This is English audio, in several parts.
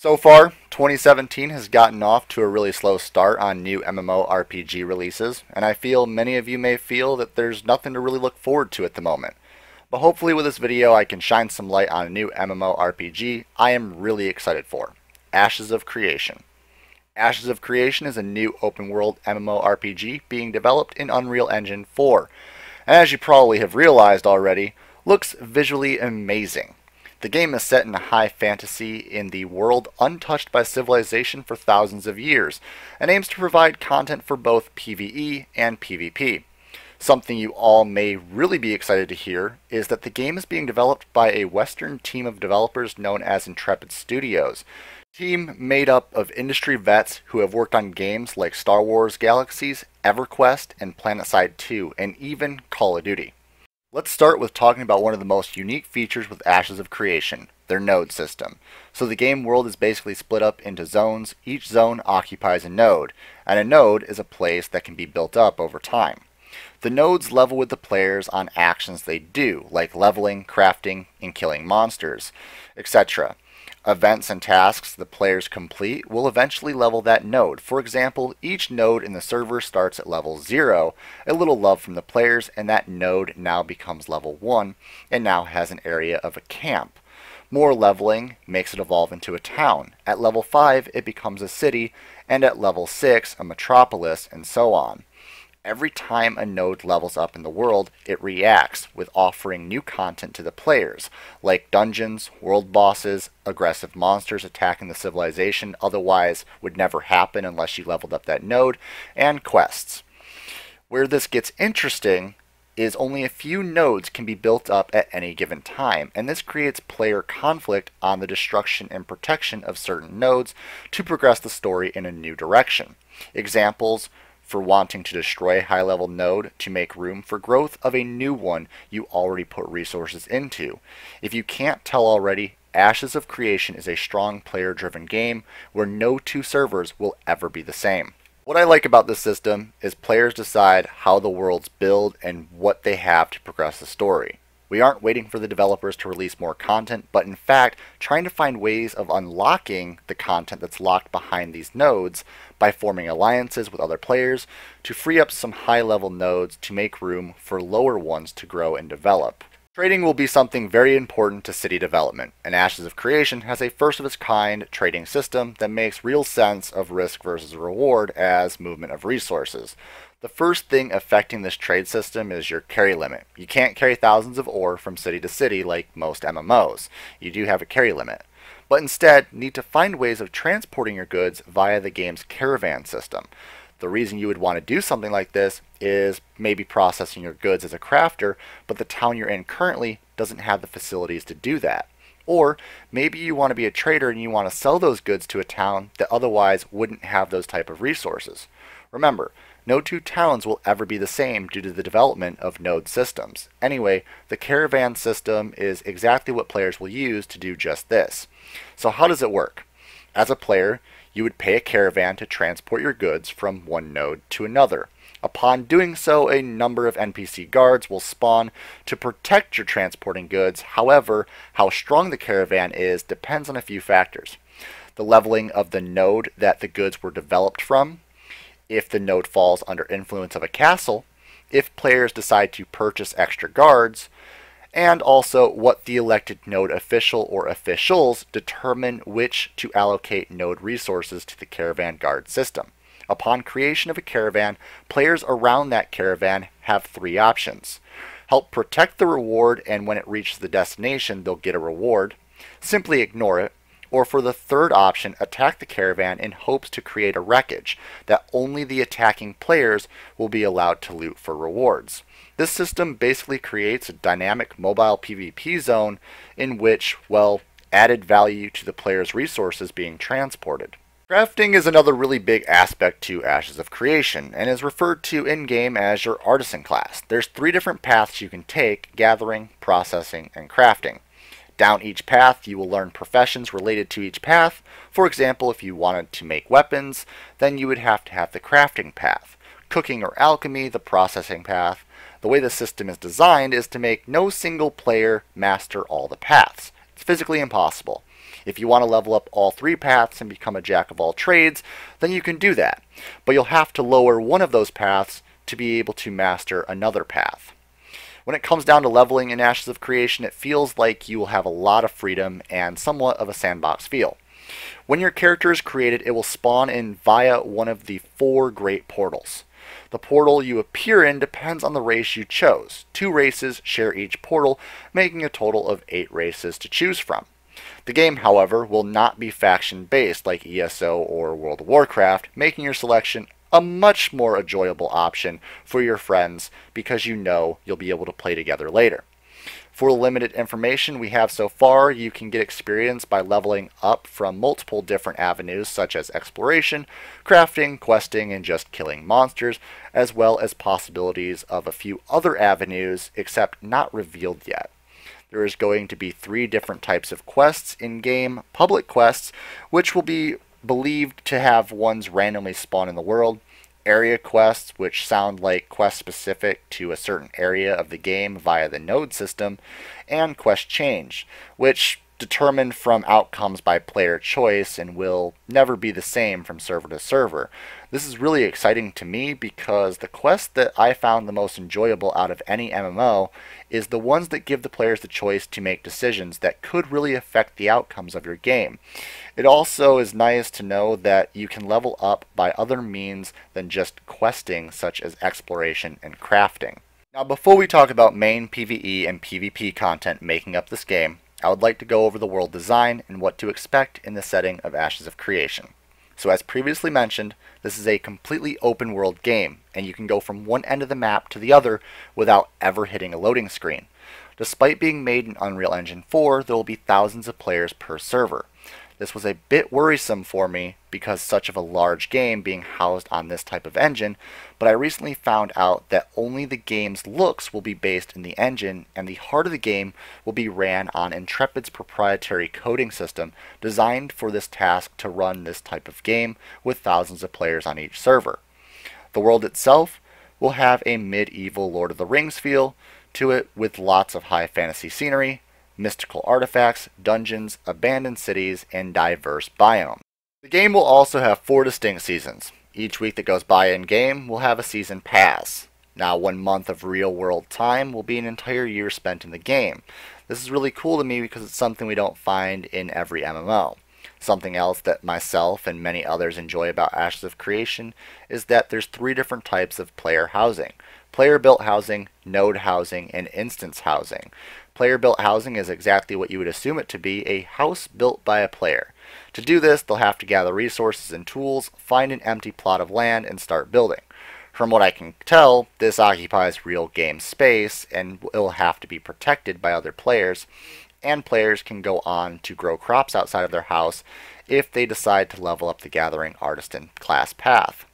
So far, 2017 has gotten off to a really slow start on new MMORPG releases, and I feel many of you may feel that there's nothing to really look forward to at the moment. But hopefully with this video I can shine some light on a new MMORPG I am really excited for. Ashes of Creation. Ashes of Creation is a new open world MMORPG being developed in Unreal Engine 4, and as you probably have realized already, looks visually amazing. The game is set in a high fantasy in the world untouched by civilization for thousands of years, and aims to provide content for both PvE and PvP. Something you all may really be excited to hear is that the game is being developed by a Western team of developers known as Intrepid Studios. A team made up of industry vets who have worked on games like Star Wars Galaxies, EverQuest, and PlanetSide 2, and even Call of Duty. Let's start with talking about one of the most unique features with Ashes of Creation, their node system. So the game world is basically split up into zones. Each zone occupies a node, and a node is a place that can be built up over time. The nodes level with the players on actions they do, like leveling, crafting, and killing monsters, etc. Events and tasks the players complete will eventually level that node. For example, each node in the server starts at level 0, a little love from the players, and that node now becomes level 1 and now has an area of a camp. More leveling makes it evolve into a town. At level 5 it becomes a city, and at level 6 a metropolis, and so on. Every time a node levels up in the world, it reacts with offering new content to the players, like dungeons, world bosses, aggressive monsters attacking the civilization otherwise would never happen unless you leveled up that node, and quests. Where this gets interesting is only a few nodes can be built up at any given time, and this creates player conflict on the destruction and protection of certain nodes to progress the story in a new direction. Examples for wanting to destroy a high-level node to make room for growth of a new one you already put resources into. If you can't tell already, Ashes of Creation is a strong player-driven game where no two servers will ever be the same. What I like about this system is players decide how the worlds build and what they have to progress the story. We aren't waiting for the developers to release more content, but in fact trying to find ways of unlocking the content that's locked behind these nodes by forming alliances with other players to free up some high-level nodes to make room for lower ones to grow and develop. Trading will be something very important to city development, and Ashes of Creation has a first-of-its-kind trading system that makes real sense of risk versus reward as movement of resources. The first thing affecting this trade system is your carry limit. You can't carry thousands of ore from city to city like most MMOs. You do have a carry limit, but instead need to find ways of transporting your goods via the game's caravan system. The reason you would want to do something like this is maybe processing your goods as a crafter, but the town you're in currently doesn't have the facilities to do that. Or maybe you want to be a trader and you want to sell those goods to a town that otherwise wouldn't have those type of resources. Remember, no two towns will ever be the same due to the development of node systems. Anyway, the caravan system is exactly what players will use to do just this. So how does it work? As a player, you would pay a caravan to transport your goods from one node to another. Upon doing so, a number of NPC guards will spawn to protect your transporting goods. However, how strong the caravan is depends on a few factors. The leveling of the node that the goods were developed from, if the node falls under influence of a castle, if players decide to purchase extra guards, and also what the elected node official or officials determine which to allocate node resources to the caravan guard system. Upon creation of a caravan, players around that caravan have three options. Help protect the reward, and when it reaches the destination they'll get a reward. Simply ignore it. Or for the third option, attack the caravan in hopes to create a wreckage that only the attacking players will be allowed to loot for rewards. This system basically creates a dynamic mobile PvP zone in which, well, added value to the player's resources being transported. Crafting is another really big aspect to Ashes of Creation and is referred to in-game as your artisan class. There's 3 different paths you can take: gathering, processing, and crafting. Down each path, you will learn professions related to each path. For example, if you wanted to make weapons, then you would have to have the crafting path. Cooking or alchemy, the processing path. The way the system is designed is to make no single player master all the paths. It's physically impossible. If you want to level up all 3 paths and become a jack of all trades, then you can do that. But you'll have to lower one of those paths to be able to master another path. When it comes down to leveling in Ashes of Creation, it feels like you will have a lot of freedom and somewhat of a sandbox feel. When your character is created, it will spawn in via one of the 4 great portals. The portal you appear in depends on the race you chose. 2 races share each portal, making a total of 8 races to choose from. The game, however, will not be faction-based like ESO or World of Warcraft, making your selection a much more enjoyable option for your friends because you know you'll be able to play together later. For the limited information we have so far, you can get experience by leveling up from multiple different avenues such as exploration, crafting, questing, and just killing monsters, as well as possibilities of a few other avenues except not revealed yet. There is going to be 3 different types of quests in-game: public quests, which will be believed to have ones randomly spawn in the world; area quests, which sound like quests specific to a certain area of the game via the node system; and quest change, which determined from outcomes by player choice and will never be the same from server to server. This is really exciting to me because the quest that I found the most enjoyable out of any MMO is the ones that give the players the choice to make decisions that could really affect the outcomes of your game. It also is nice to know that you can level up by other means than just questing, such as exploration and crafting. Now, before we talk about main PvE and PvP content making up this game, I would like to go over the world design and what to expect in the setting of Ashes of Creation. So as previously mentioned, this is a completely open world game, and you can go from one end of the map to the other without ever hitting a loading screen. Despite being made in Unreal Engine 4, there will be thousands of players per server. This was a bit worrisome for me because such of a large game being housed on this type of engine, but I recently found out that only the game's looks will be based in the engine, and the heart of the game will be ran on Intrepid's proprietary coding system designed for this task to run this type of game with thousands of players on each server. The world itself will have a medieval Lord of the Rings feel to it, with lots of high fantasy scenery, mystical artifacts, dungeons, abandoned cities, and diverse biomes. The game will also have 4 distinct seasons. Each week that goes by in-game will have a season pass. Now, 1 month of real-world time will be an entire year spent in the game. This is really cool to me because it's something we don't find in every MMO. Something else that myself and many others enjoy about Ashes of Creation is that there's 3 different types of player housing: player-built housing, node housing, and instance housing. Player-built housing is exactly what you would assume it to be: a house built by a player. To do this, they'll have to gather resources and tools, find an empty plot of land, and start building. From what I can tell, this occupies real game space and will have to be protected by other players, and players can go on to grow crops outside of their house if they decide to level up the Gathering Artisan class path.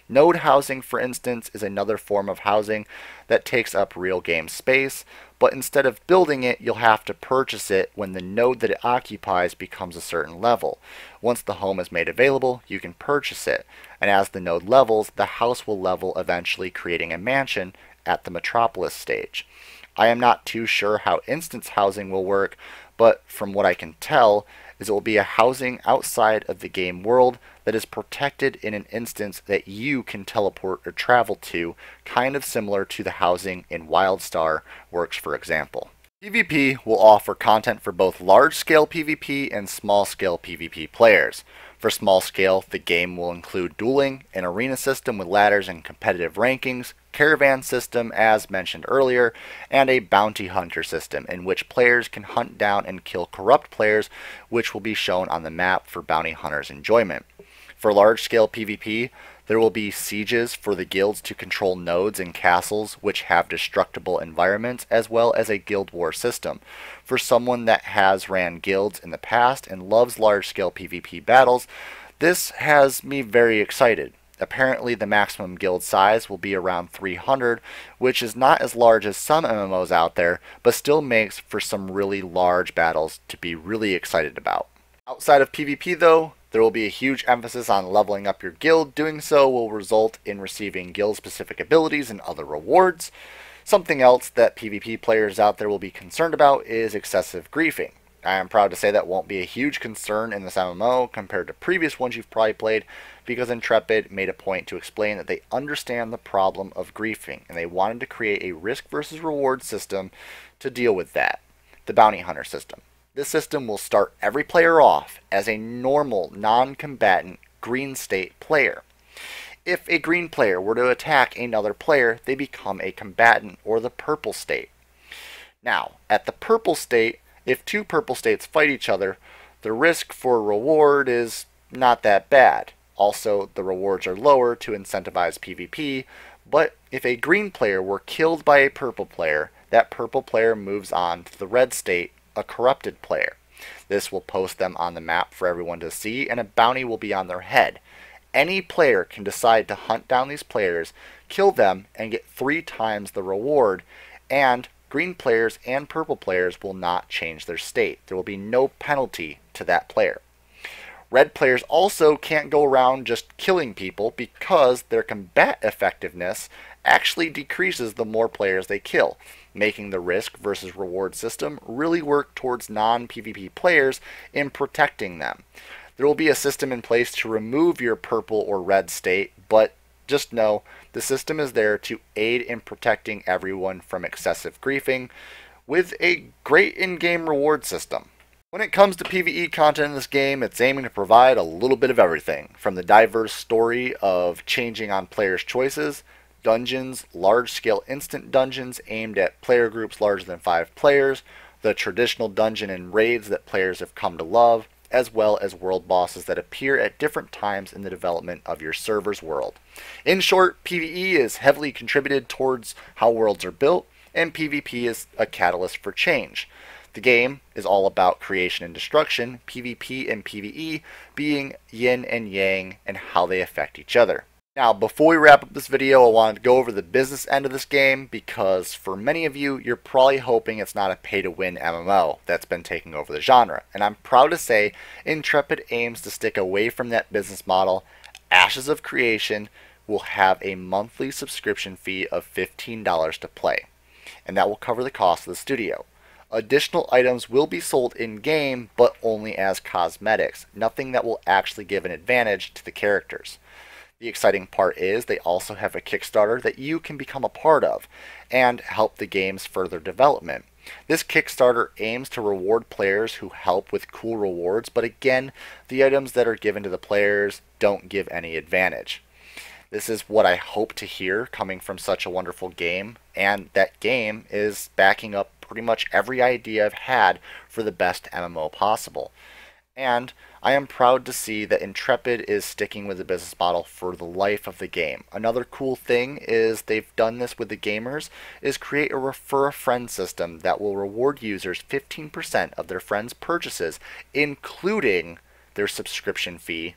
Node housing, for instance, is another form of housing that takes up real game space, but instead of building it, you'll have to purchase it when the node that it occupies becomes a certain level. Once the home is made available, you can purchase it, and as the node levels, the house will level, eventually creating a mansion at the metropolis stage. I am not too sure how instance housing will work, but from what I can tell, is it will be a housing outside of the game world that is protected in an instance that you can teleport or travel to, kind of similar to the housing in WildStar works, for example. PvP will offer content for both large-scale PvP and small-scale PvP players. For small scale, the game will include dueling, an arena system with ladders and competitive rankings, caravan system as mentioned earlier, and a bounty hunter system in which players can hunt down and kill corrupt players, which will be shown on the map for bounty hunters' enjoyment. For large-scale PvP, there will be sieges for the guilds to control nodes and castles which have destructible environments, as well as a guild war system. For someone that has ran guilds in the past and loves large-scale PvP battles, this has me very excited. Apparently the maximum guild size will be around 300, which is not as large as some MMOs out there, but still makes for some really large battles to be really excited about. Outside of PvP though, there will be a huge emphasis on leveling up your guild. Doing so will result in receiving guild-specific abilities and other rewards. Something else that PvP players out there will be concerned about is excessive griefing. I am proud to say that won't be a huge concern in this MMO compared to previous ones you've probably played, because Intrepid made a point to explain that they understand the problem of griefing, and they wanted to create a risk versus reward system to deal with that. The bounty hunter system. This system will start every player off as a normal, non-combatant green state player. If a green player were to attack another player, they become a combatant, or the purple state. Now, at the purple state, if two purple states fight each other, the risk for reward is not that bad. Also, the rewards are lower to incentivize PvP, but if a green player were killed by a purple player, that purple player moves on to the red state, a corrupted player. This will post them on the map for everyone to see, and a bounty will be on their head. Any player can decide to hunt down these players, kill them, and get 3 times the reward, and green players and purple players will not change their state. There will be no penalty to that player. Red players also can't go around just killing people because their combat effectiveness actually decreases the more players they kill, making the risk versus reward system really work towards non-PvP players in protecting them. There will be a system in place to remove your purple or red state, but just know the system is there to aid in protecting everyone from excessive griefing with a great in-game reward system. When it comes to PvE content in this game, it's aiming to provide a little bit of everything, from the diverse story of changing on players' choices, dungeons, large-scale instant dungeons aimed at player groups larger than 5 players, the traditional dungeon and raids that players have come to love, as well as world bosses that appear at different times in the development of your server's world. In short, PvE is heavily contributed towards how worlds are built, and PvP is a catalyst for change. The game is all about creation and destruction, PvP and PvE being yin and yang and how they affect each other. Now, before we wrap up this video, I wanted to go over the business end of this game, because for many of you, you're probably hoping it's not a pay-to-win MMO that's been taking over the genre. And I'm proud to say Intrepid aims to stick away from that business model. Ashes of Creation will have a monthly subscription fee of $15 to play, and that will cover the cost of the studio. Additional items will be sold in-game, but only as cosmetics, nothing that will actually give an advantage to the characters. The exciting part is they also have a Kickstarter that you can become a part of and help the game's further development. This Kickstarter aims to reward players who help with cool rewards, but again, the items that are given to the players don't give any advantage. This is what I hope to hear coming from such a wonderful game, and that game is backing up pretty much every idea I've had for the best MMO possible. And I am proud to see that Intrepid is sticking with the business model for the life of the game. Another cool thing is they've done this with the gamers, is create a refer a friend system that will reward users 15% of their friends' purchases, including their subscription fee.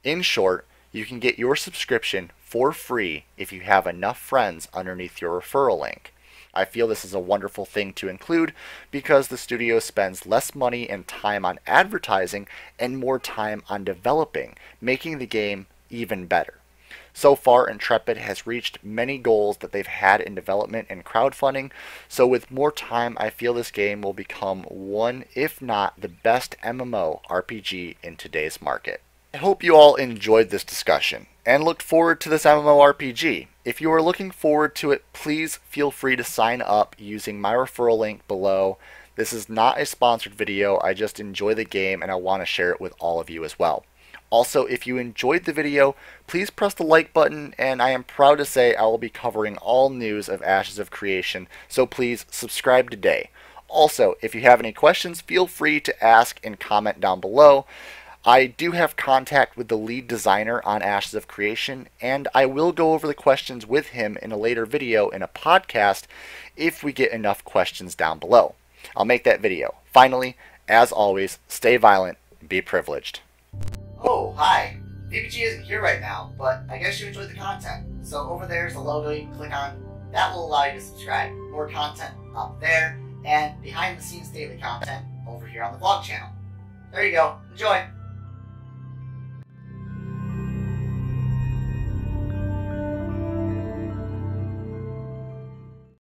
In short, you can get your subscription for free if you have enough friends underneath your referral link. I feel this is a wonderful thing to include because the studio spends less money and time on advertising and more time on developing, making the game even better. So far, Intrepid has reached many goals that they've had in development and crowdfunding, so with more time, I feel this game will become one, if not the best MMORPG in today's market. I hope you all enjoyed this discussion and looked forward to this MMORPG. If you are looking forward to it, please feel free to sign up using my referral link below. This is not a sponsored video, I just enjoy the game and I want to share it with all of you as well. Also, if you enjoyed the video, please press the like button, and I am proud to say I will be covering all news of Ashes of Creation, so please subscribe today. Also, if you have any questions, feel free to ask and comment down below. I do have contact with the lead designer on Ashes of Creation, and I will go over the questions with him in a later video in a podcast if we get enough questions down below. I'll make that video. Finally, as always, stay violent and be privileged. Oh, hi. PPG isn't here right now, but I guess you enjoyed the content. So over there's the logo you can click on. That will allow you to subscribe. More content up there, and behind the scenes daily content over here on the vlog channel. There you go. Enjoy.